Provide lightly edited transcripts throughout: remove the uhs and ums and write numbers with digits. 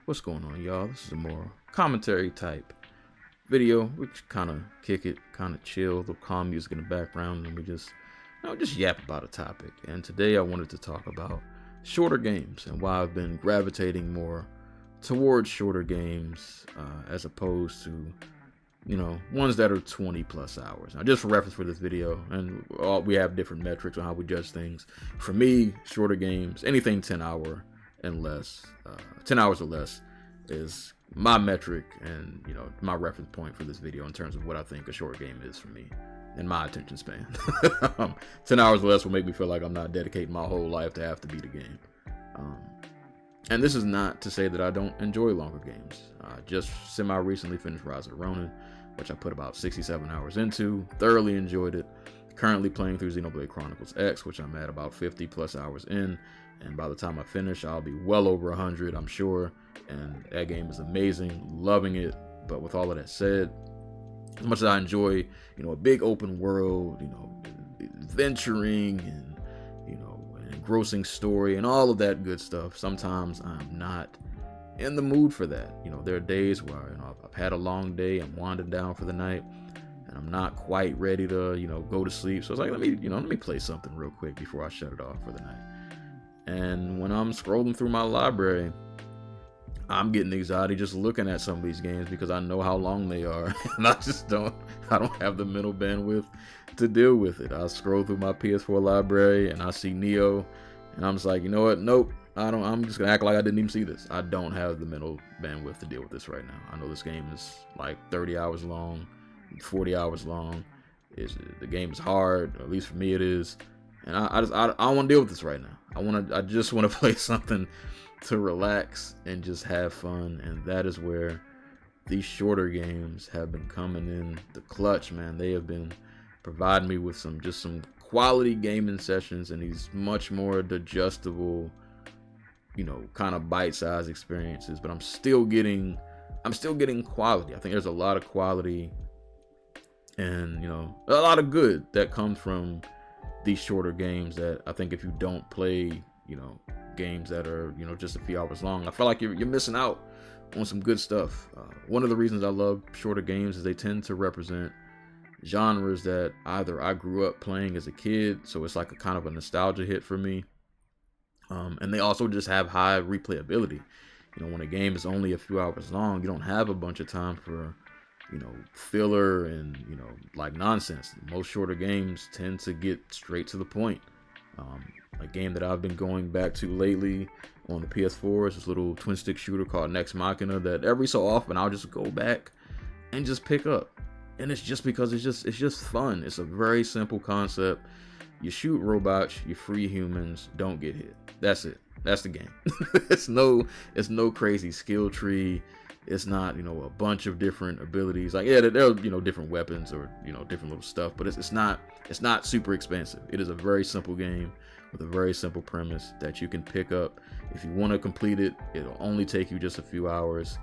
What's going on, y'all? This is a more commentary type video. We kind of kick it, kind of chill, the calm music in the background, and we just yap about a topic. And today I wanted to talk about shorter games and why I've been gravitating more towards shorter games as opposed to ones that are 20 plus hours. Now, just for reference for this video, and we have different metrics on how we judge things. For me, shorter games, anything 10 hours or less is my metric and my reference point for this video in terms of what I think a short game is for me and my attention span. 10 hours or less will make me feel like I'm not dedicating my whole life to have to beat a game. And this is not to say that I don't enjoy longer games. I just recently finished Rise of the Ronin, which I put about 67 hours into. Thoroughly enjoyed it. Currently playing through Xenoblade Chronicles X, which I'm at about 50 plus hours in. And by the time I finish, I'll be well over 100, I'm sure. And that game is amazing. Loving it. But with all of that said, as much as I enjoy, a big open world, adventuring and, engrossing story and all of that good stuff, sometimes I'm not in the mood for that. There are days where I've had a long day, I'm winding down for the night, and I'm not quite ready to go to sleep. So it's like, let me play something real quick before I shut it off for the night. And when I'm scrolling through my library, I'm getting anxiety just looking at some of these games because I know how long they are, and I don't have the mental bandwidth to deal with it. I scroll through my PS4 library and I see Neo, and I'm just like, you know what? Nope. I'm just gonna act like I didn't even see this. I don't have the mental bandwidth to deal with this right now. I know this game is like 30 hours long, 40 hours long. The game is hard, at least for me it is. And I don't want to deal with this right now. I just want to play something to relax and just have fun. And that is where these shorter games have been coming in the clutch, man. They have been providing me with some quality gaming sessions and these much more digestible, kind of bite-sized experiences. But I'm still getting quality. I think there's a lot of quality and a lot of good that comes from these shorter games that I think if you don't play, games that are, just a few hours long, I feel like you're missing out on some good stuff. One of the reasons I love shorter games is they tend to represent genres that either I grew up playing as a kid, so it's like a kind of a nostalgia hit for me. And they also just have high replayability. When a game is only a few hours long, you don't have a bunch of time for filler and like nonsense. Most shorter games tend to get straight to the point. A game that I've been going back to lately on the PS4 is this little twin stick shooter called Nex Machina that every so often I'll just go back and just pick up. And it's just because it's just fun. It's a very simple concept. You shoot robots, you free humans, don't get hit. That's it. That's the game. It's no crazy skill tree. It's not, a bunch of different abilities. Like, yeah, there are, different weapons or, different little stuff, but it's not super expensive. It is a very simple game with a very simple premise that you can pick up. If you want to complete it, it'll only take you just a few hours.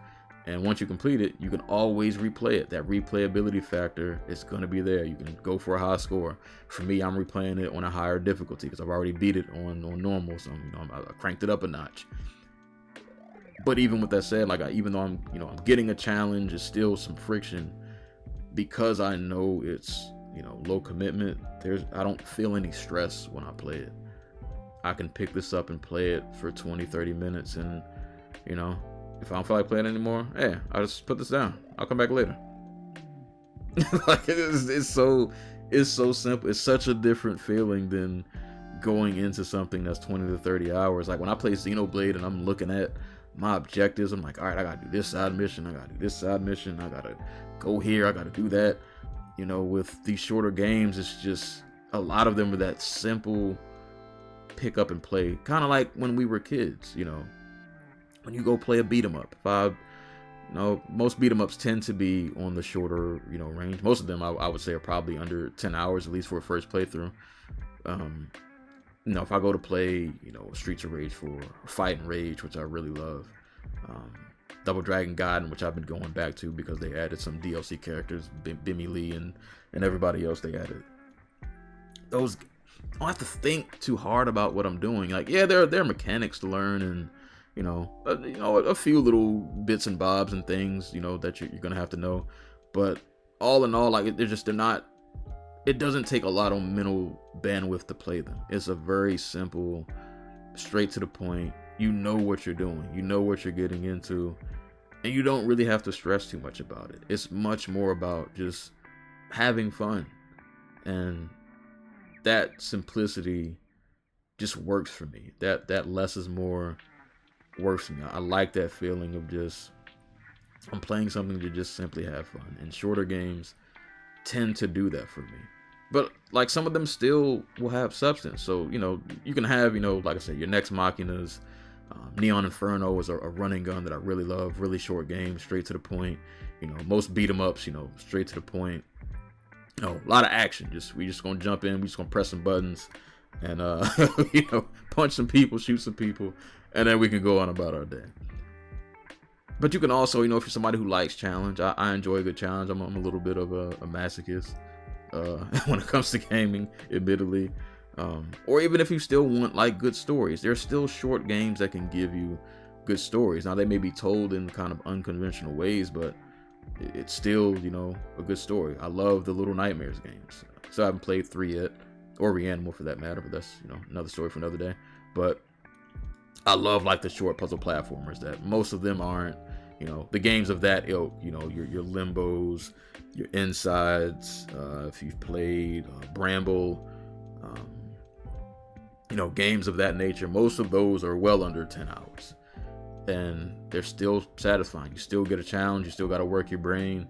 And once you complete it, you can always replay it. That replayability factor is going to be there. You can go for a high score. For me, I'm replaying it on a higher difficulty because I've already beat it on normal. So, I cranked it up a notch. But even with that said, like even though I'm getting a challenge, it's still some friction because I know it's, low commitment. I don't feel any stress when I play it. I can pick this up and play it for 20, 30 minutes. And, if I don't feel like playing anymore, I'll just put this down. I'll come back later. Like it's so simple. It's such a different feeling than going into something that's 20 to 30 hours. Like when I play Xenoblade and I'm looking at my objectives, I'm like, all right, I gotta do this side mission, I gotta do this side mission, I gotta go here, I gotta do that. With these shorter games, it's just a lot of them are that simple pick up and play, kind of like when we were kids. When you go play a beat 'em up, most beat 'em ups tend to be on the shorter range. Most of them I would say are probably under 10 hours, at least for a first playthrough. If I go to play, Streets of Rage 4, or Fight and Rage, which I really love, Double Dragon Gaiden, which I've been going back to because they added some DLC characters, Bimmy Lee and everybody else they added. I don't have to think too hard about what I'm doing. Like, yeah, there are mechanics to learn and a few little bits and bobs and things, that you're gonna have to know. But all in all, like, they're not. It doesn't take a lot of mental bandwidth to play them. It's a very simple, straight to the point. You know what you're doing. You know what you're getting into, and you don't really have to stress too much about it. It's much more about just having fun, and that simplicity just works for me. That less is more works for me. I like that feeling of just, I'm playing something to just simply have fun. And shorter games tend to do that for me. But like, some of them still will have substance. So, you can have, like I said, your Nex Machinas. Neon Inferno is a running gun that I really love. Really short game, straight to the point. Most beat 'em ups, straight to the point. A lot of action. We just gonna jump in. We just gonna press some buttons and punch some people, shoot some people, and then we can go on about our day. But you can also, if you're somebody who likes challenge, I enjoy a good challenge. I'm a little bit of a masochist when it comes to gaming, admittedly. Or even if you still want like good stories, there's still short games that can give you good stories. Now, they may be told in kind of unconventional ways, but it's still, a good story. I love the Little Nightmares games. So I haven't played 3 yet, or Reanimal for that matter, but that's, another story for another day. But I love like the short puzzle platformers that most of them aren't, the games of that ilk, your Limbos, your Insides, if you've played Bramble, games of that nature. Most of those are well under 10 hours. And they're still satisfying. You still get a challenge, you still got to work your brain,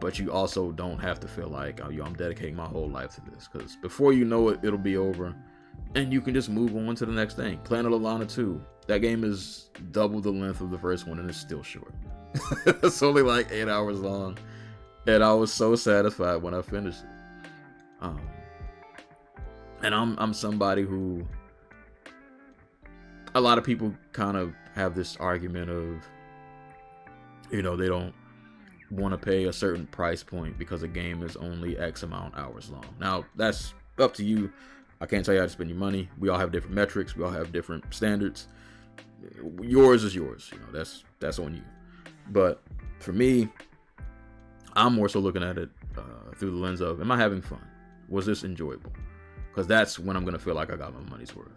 but you also don't have to feel like, I'm dedicating my whole life to this, because before you know it, it'll be over, and you can just move on to the next thing. Planet of Lana 2, that game is double the length of the first one, and it's still short. It's only like 8 hours long, and I was so satisfied when I finished it. And I'm somebody who, a lot of people kind of have this argument of, they don't want to pay a certain price point because a game is only X amount hours long. Now, that's up to you. I can't tell you how to spend your money. We all have different metrics. We all have different standards. Yours is yours. That's on you. But for me, I'm more so looking at it through the lens of, am I having fun? Was this enjoyable? Because that's when I'm going to feel like I got my money's worth.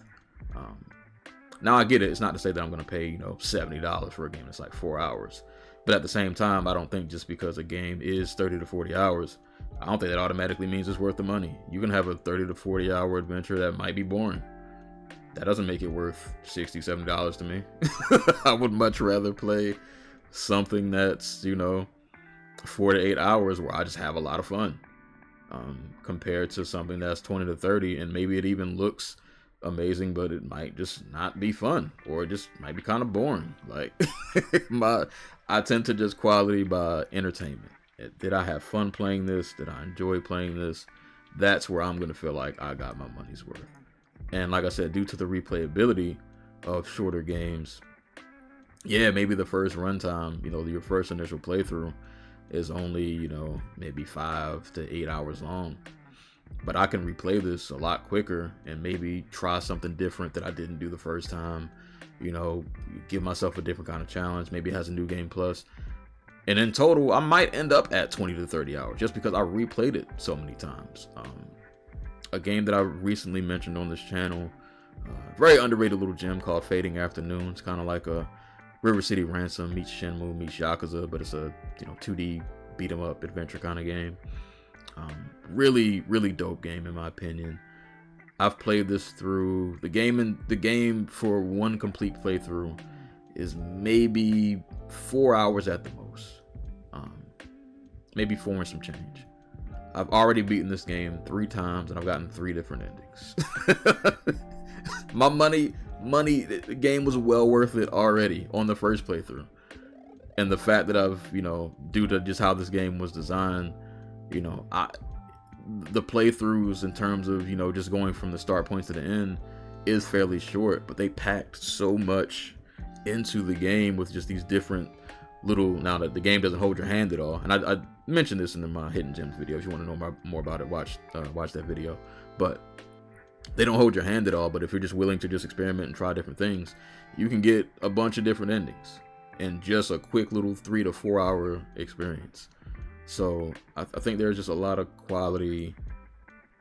Now, I get it. It's not to say that I'm going to pay, $70 for a game that's like 4 hours. But at the same time, I don't think just because a game is 30 to 40 hours, I don't think that automatically means it's worth the money. You can have a 30 to 40 hour adventure that might be boring. That doesn't make it worth $60, $70 to me. I would much rather play something that's, 4 to 8 hours where I just have a lot of fun. Compared to something that's 20 to 30, and maybe it even looks amazing, but it might just not be fun, or it just might be kind of boring. Like, I tend to just quality by entertainment. Did I have fun playing this? Did I enjoy playing this? That's where I'm gonna feel like I got my money's worth. And like I said, due to the replayability of shorter games, yeah, maybe the first runtime, your first initial playthrough is only, maybe 5 to 8 hours long. But I can replay this a lot quicker and maybe try something different that I didn't do the first time. Give myself a different kind of challenge. Maybe it has a new game plus. And in total, I might end up at 20 to 30 hours just because I replayed it so many times. A game that I recently mentioned on this channel, very underrated little gem called Fading Afternoons, kind of like a River City Ransom meets Shenmue meets Yakuza, but it's a 2D beat 'em up adventure kind of game. Really, really dope game in my opinion. I've played this through the game for one complete playthrough is maybe 4 hours at the most. Maybe 4 and some change. I've already beaten this game 3 times and I've gotten 3 different endings. My money, the game was well worth it already on the first playthrough. And the fact that I've, due to just how this game was designed, the playthroughs in terms of, just going from the start points to the end is fairly short, but they packed so much into the game with just these different little, now that the game doesn't hold your hand at all. And I mentioned this in my Hidden Gems video. If you want to know more about it, watch that video. But they don't hold your hand at all, but if you're just willing to just experiment and try different things, you can get a bunch of different endings in just a quick little 3 to 4 hour experience. So I think there's just a lot of quality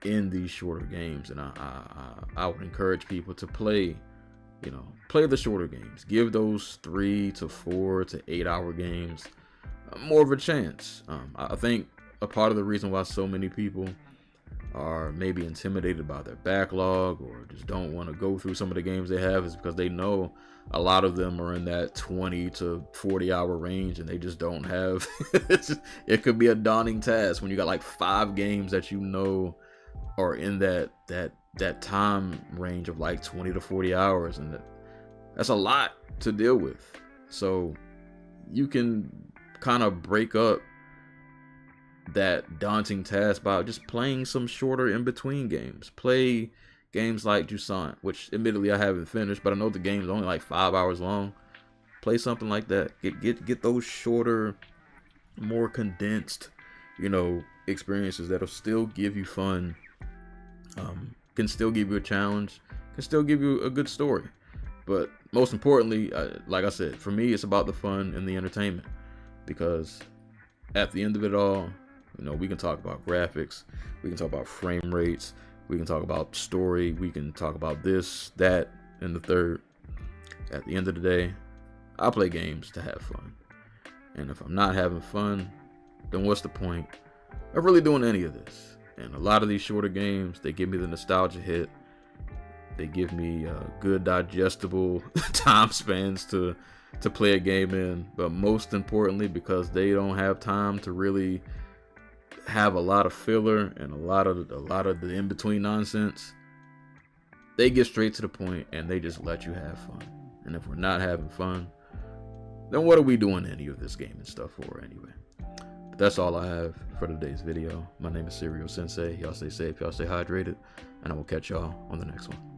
in these shorter games, and I would encourage people to play the shorter games. Give those 3 to 4 to 8 hour games more of a chance. I think a part of the reason why so many people are maybe intimidated by their backlog or just don't want to go through some of the games they have is because they know a lot of them are in that 20 to 40 hour range, and they just don't have it could be a daunting task when you got like 5 games that are in that time range of like 20 to 40 hours, and that's a lot to deal with. So you can kind of break up that daunting task by just playing some shorter in between games. Play games like Jusant, which admittedly I haven't finished, but I know the game's only like 5 hours long. Play something like that. Get those shorter, more condensed, experiences that'll still give you fun, can still give you a challenge, can still give you a good story. But most importantly, like I said, for me, it's about the fun and the entertainment, because at the end of it all, we can talk about graphics, we can talk about frame rates, we can talk about story, we can talk about this, that, and the third. At the end of the day, I play games to have fun. And if I'm not having fun, then what's the point of really doing any of this? And a lot of these shorter games, they give me the nostalgia hit. They give me good digestible time spans to play a game in. But most importantly, because they don't have time to really have a lot of filler and a lot of the in-between nonsense, they get straight to the point and they just let you have fun. And if we're not having fun, then what are we doing any of this gaming stuff for anyway? But that's all I have for today's video. My name is Serial Sensei. Y'all stay safe, y'all stay hydrated, and I will catch y'all on the next one.